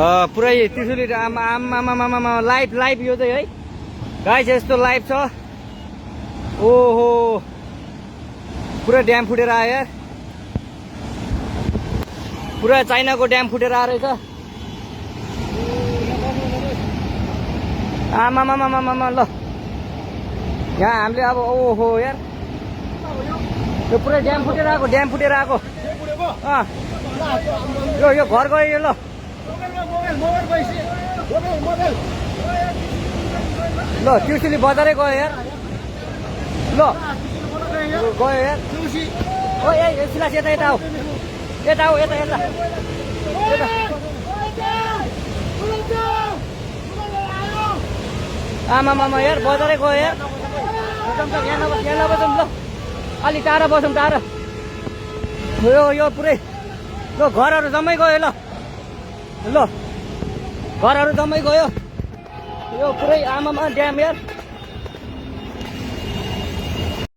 पुरै त्रिशुली आमा लाइभ यो चाहिँ है गाइस यस्तो लाइभ छ। ओहो पुरा ड्याम फुटेर आयो यार, पुरा चाइनाको ड्याम फुटेर आएर रहेछ। आमामामामामा ल यहाँ हामीले अब ओहो यार यो पुरै ड्याम फुटेर आएको यो घर गयो यो। ल ल त्रिशुली बजारै गयो यार। ल गयो यार ओ ए सिलास यता आऊ यता आमामामा यार बजारै गयो यार। यहाँ नबसौँ ल अलिक टाढा बसौँ टाढा। यो पुरै ल घरहरू जम्मै गयो। ल घरहरू जम्मै गयो यो पुरै आमामा ड्याम यार।